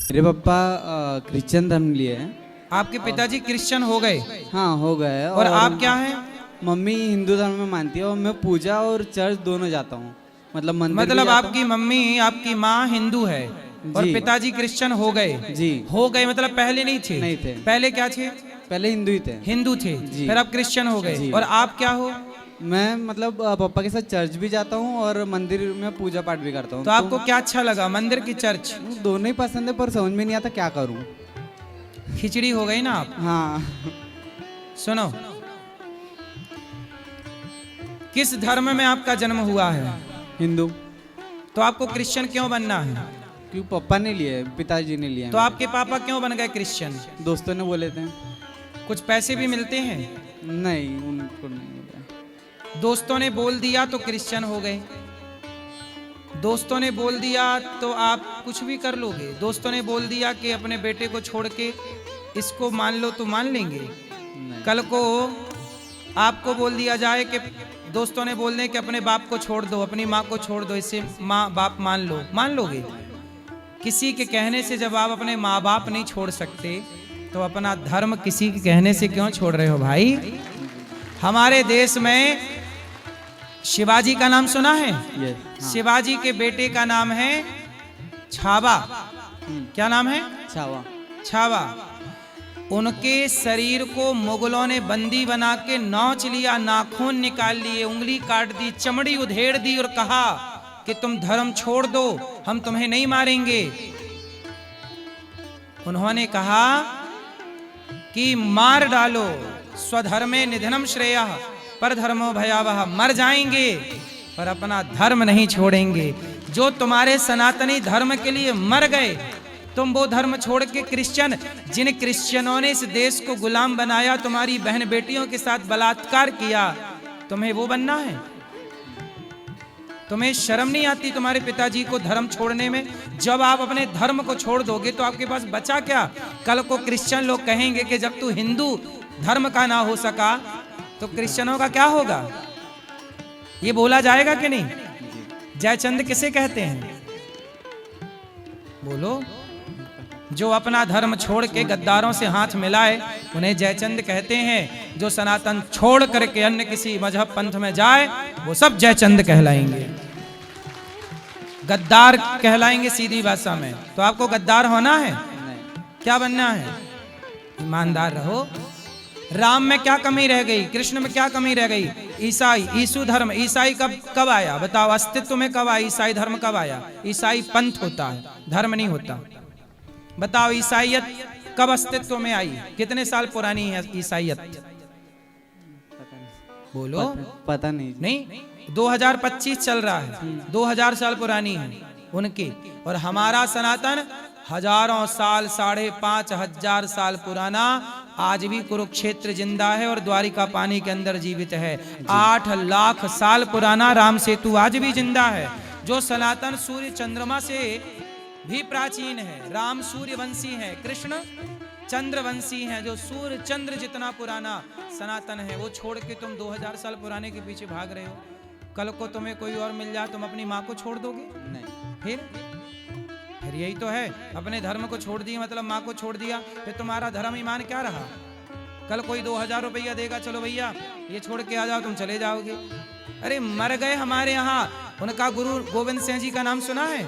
मेरे पापा क्रिश्चियन धर्म लिए हैं। आपके पिताजी क्रिश्चियन हो गए हाँ, हो गए। और आप क्या हैं? मम्मी हिंदू धर्म में मानती है और मैं पूजा और चर्च दोनों जाता हूँ। मतलब मंदिर भी मतलब जाता आपकी मम्मी आपकी माँ हिंदू है और जी। पिताजी क्रिश्चियन हो गए। जी। हो गए मतलब पहले नहीं थे? नहीं थे। पहले क्या थे? हूँ। पहले हिंदू ही थे। हिंदू थे। जी। फिर आप क्रिश्चियन हो गए। जी। और आप क्या हो? मैं मतलब पापा के साथ चर्च भी जाता हूँ और मंदिर में पूजा पाठ भी करता हूँ। तो आपको क्या अच्छा लगा, मंदिर की चर्च? दोनों ही पसंद है पर समझ में नहीं आता क्या करूँ। खिचड़ी हो गई ना आप। हाँ। सुनो, किस धर्म में आपका जन्म हुआ है? हिंदू। तो आपको क्रिश्चियन क्यों बनना है? क्यों पापा ने लिए, पिताजी ने लिए। तो आपके पापा क्यों बन गए क्रिश्चियन? दोस्तों ने बोले थे। कुछ पैसे भी मिलते हैं? नहीं, उनको नहीं मिला। दोस्तों ने बोल दिया तो क्रिश्चियन हो गए। दोस्तों ने बोल दिया तो आप कुछ भी कर लोगे। दोस्तों ने बोल दिया कि अपने बेटे को छोड़ के इसको मान लो तो मान लेंगे। नहीं। कल को आपको बोल दिया जाए कि दोस्तों ने बोल दें कि अपने बाप को छोड़ दो, अपनी माँ को छोड़ दो, इससे माँ बाप मान लो, मान लोगे? किसी के कहने से जब आप अपने माँ बाप नहीं छोड़ सकते तो अपना धर्म किसी के कहने से क्यों छोड़ रहे हो भाई? हमारे देश में शिवाजी का नाम सुना है? ये हाँ। शिवाजी के बेटे का नाम है छावा। क्या नाम है? छावा। छावा। उनके शरीर को मुगलों ने बंदी बना के नोच लिया, नाखून निकाल लिए, उंगली काट दी, चमड़ी उधेड़ दी और कहा कि तुम धर्म छोड़ दो, हम तुम्हें नहीं मारेंगे। उन्होंने कहा कि मार डालो, स्वधर्मे निधनम श्रेयः पर धर्मो भयावह, मर जाएंगे पर अपना धर्म नहीं छोड़ेंगे। जो तुम्हारे सनातनी धर्म के लिए मर गए, तुम वो धर्म छोड़ के क्रिश्चियन, जिन क्रिश्चियनों ने इस देश को गुलाम बनाया, तुम्हारी बहन बेटियों के साथ बलात्कार किया, तुम्हें वो बनना है? तुम्हें शर्म नहीं आती तुम्हारे पिताजी को धर्म छोड़ने में? जब आप अपने धर्म को छोड़ दोगे तो आपके पास बचा क्या? कल को क्रिश्चियन लोग कहेंगे कि जब तू हिंदू धर्म का ना हो सका तो क्रिश्चियनों का क्या होगा? ये बोला जाएगा कि नहीं? जयचंद किसे कहते हैं? बोलो। जो अपना धर्म छोड़ के गद्दारों से हाथ मिलाए उन्हें जयचंद कहते हैं। जो सनातन छोड़ करके अन्य किसी मजहब पंथ में जाए वो सब जयचंद कहलाएंगे, गद्दार कहलाएंगे सीधी भाषा में। तो आपको गद्दार होना है? नहीं। क्या बनना है? ईमानदार रहो। राम में क्या कमी रह गई? कृष्ण में क्या कमी रह गई? ईसाई, ईसु धर्म, ईसाई कब आया बताओ? अस्तित्व में कब आया? ईसाई धर्म कब आया? ईसाई पंथ होता है, धर्म नहीं होता। बताओ ईसाइयत कब अस्तित्व में आई? कितने साल पुरानी है ईसाइयत? बोलो। पता नहीं। नहीं, 2025 चल रहा है, 2000 साल पुरानी है उनकी। और हमारा सनातन हजारों साल, 5,500 साल पुराना, आज भी कुरुक्षेत्र जिंदा है और द्वारिका पानी के अंदर जीवित है। 8 लाख साल पुराना राम सेतु आज भी जिंदा है। जो सनातन सूर्य चंद्रमा से भी प्राचीन है। राम सूर्यवंशी है, कृष्ण चंद्रवंशी है। जो सूर्य चंद्र जितना पुराना सनातन है, वो छोड़ के तुम 2000 साल पुराने के पीछे भाग रहे हो। कल को तुम्हें कोई और मिल जाए, तुम अपनी माँ को छोड़ दोगे? नहीं। फिर यही तो है, अपने धर्म को छोड़ दिया मतलब माँ को छोड़ दिया, फिर तुम्हारा धर्म ईमान क्या रहा? कल कोई 2000 रुपया देगा, चलो भैया ये छोड़ के आ जाओ, तुम चले जाओगे। अरे मर गए हमारे यहाँ। उनका गुरु गोविंद सिंह जी का नाम सुना है?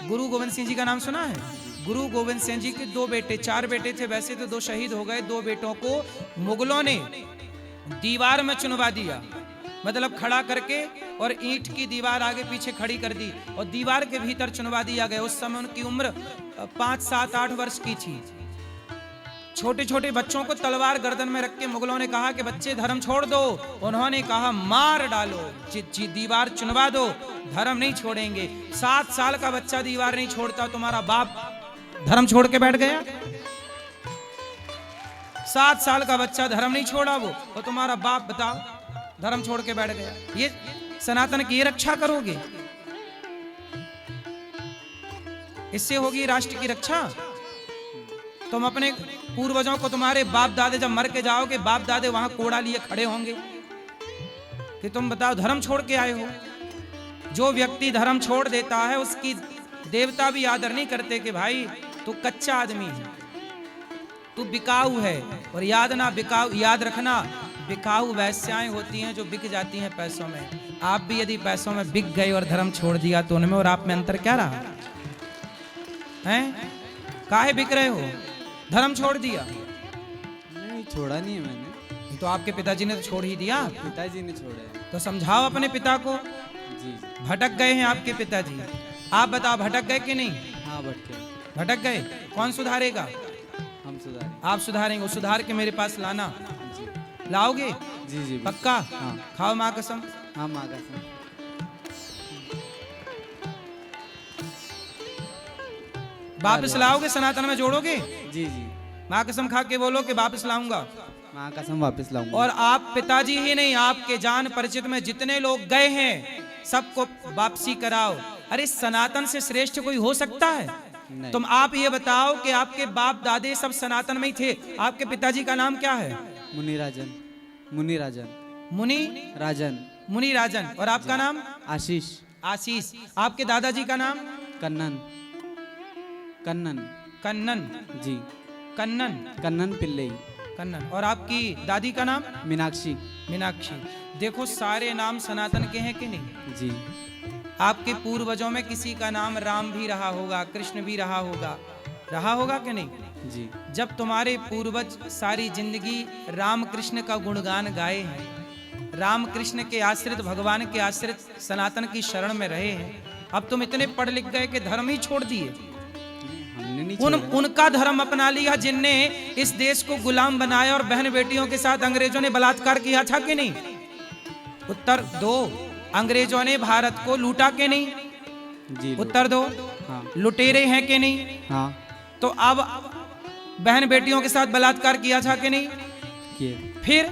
गुरु गोविंद सिंह जी का नाम सुना है? गुरु गोविंद सिंह जी के 2 बेटे, 4 बेटे थे वैसे तो, 2 शहीद हो गए। 2 बेटों को मुगलों ने दीवार में चुनवा दिया, मतलब खड़ा करके, और ईंट की दीवार आगे पीछे खड़ी कर दी और दीवार के भीतर चुनवा दिया गया। उस समय उनकी उम्र 5, 7, 8 वर्ष की थी। छोटे छोटे बच्चों को तलवार गर्दन में रख के मुगलों ने कहा कि बच्चे धर्म छोड़ दो। उन्होंने कहा मार डालो, दीवार चुनवा दो, धर्म नहीं छोड़ेंगे। 7 साल का बच्चा दीवार नहीं छोड़ता, तुम्हारा बाप धर्म छोड़ के बैठ गया? 7 साल का बच्चा धर्म नहीं छोड़ा वो, और तुम्हारा बाप बताओ धर्म छोड़ के बैठ गया। ये सनातन की रक्षा करोगे? इससे होगी राष्ट्र की रक्षा? तुम अपने पूर्वजों को, तुम्हारे बाप दादे जब मर के जाओगे, बाप दादे वहां कोड़ा लिए खड़े होंगे कि तुम बताओ धर्म छोड़ के आए हो। जो व्यक्ति धर्म छोड़ देता है उसकी देवता भी आदर नहीं करते कि भाई तू कच्चा आदमी है, तू बिकाऊ है। और याद रखना, बिकाऊ वैश्याएं होती हैं जो बिक जाती हैं पैसों में। आप भी यदि पैसों में बिक गए और धर्म छोड़ दिया तो उनमें और आप में अंतर क्या रहा हैं? काहे बिक रहे हो? धर्म छोड़ दिया? नहीं, छोड़ा नहीं है मैंने। तो आपके पिताजी ने तो छोड़ ही दिया। पिताजी ने छोड़ा है। तो समझाओ अपने पिता को। जी। भटक गए हैं आपके पिताजी, आप बताओ भटक गए कि नहीं? हाँ, भटक गए। कौन सुधारेगा? हम सुधारें। आप सुधारेंगे। वो सुधार के मेरे पास लाना। जी। लाओगे? जी जी। पक्का? हाँ। खाओ माँ कसम। हाँ, माँ कसम। वापस लाओगे? सनातन में जोड़ोगे? जी जी। माँ कसम खा के बोलो कि वापस लाऊंगा। माँ कसम वापस लाऊंगा। और आप पिताजी ही नहीं, आपके जान परिचित में जितने लोग गए हैं सबको वापसी कराओ। अरे सनातन से श्रेष्ठ कोई हो सकता है? नहीं। तुम आप ये बताओ कि आपके बाप दादे सब सनातन में ही थे। आपके पिताजी का नाम क्या है? मुनिराजन। मुनिराजन। मुनि राजन। मुनिराजन। और आपका नाम? आशीष। आशीष। आपके दादाजी का नाम? कन्नन। कन्नन। कन्नन। जी। कन्नन। कन्नन पिल्लई। कन्नन। और आपकी दादी का नाम? मीनाक्षी। मीनाक्षी। देखो सारे नाम सनातन के हैं कि नहीं? जी। आपके पूर्वजों में किसी का नाम राम भी रहा होगा, कृष्ण भी रहा होगा कि नहीं? जी। जब तुम्हारे पूर्वज सारी जिंदगी राम कृष्ण का गुणगान गाए हैं, राम कृष्ण के आश्रित, भगवान के आश्रित सनातन की शरण में रहे हैं, अब तुम इतने पढ़ लिख गए कि धर्म ही छोड़ दिए। हमने नहीं छोड़ा। उनका धर्म अपना लिया जिनने इस देश को गुलाम बनाया और बहन बेटियों के साथ अंग्रेजों ने बलात्कार किया था कि नहीं? उत्तर दो। अंग्रेजों ने भारत को लूटा कि नहीं? जी। उत्तर दो। हाँ। लुटेरे हैं कि नहीं? हाँ। तो अब बहन बेटियों के साथ बलात्कार किया था कि नहीं? किए। फिर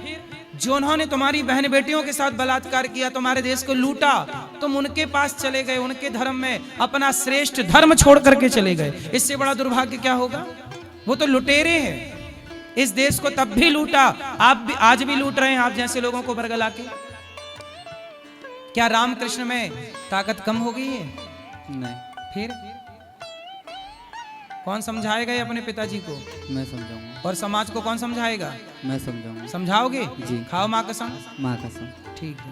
जो उन्होंने तुम्हारी बहन बेटियों के साथ बलात्कार किया, तुम्हारे देश को लूटा, तुम उनके पास चले गए, उनके धर्म में अपना श्रेष्ठ धर्म छोड़ करके चले गए। इससे बड़ा दुर्भाग्य क्या होगा? वो तो लुटेरे हैं। इस देश को तब भी लूटा, आप भी आज भी लूट रहे हैं आप जैसे लोगों को बरगला के। क्या रामकृष्ण में ताकत कम हो गई है? नहीं। फिर कौन समझाएगा ये अपने पिताजी को? मैं समझाऊंगा। और समाज को कौन समझाएगा? मैं समझाऊंगा। समझाओगे? जी। खाओ माँ कसम। माँ कसम। ठीक है।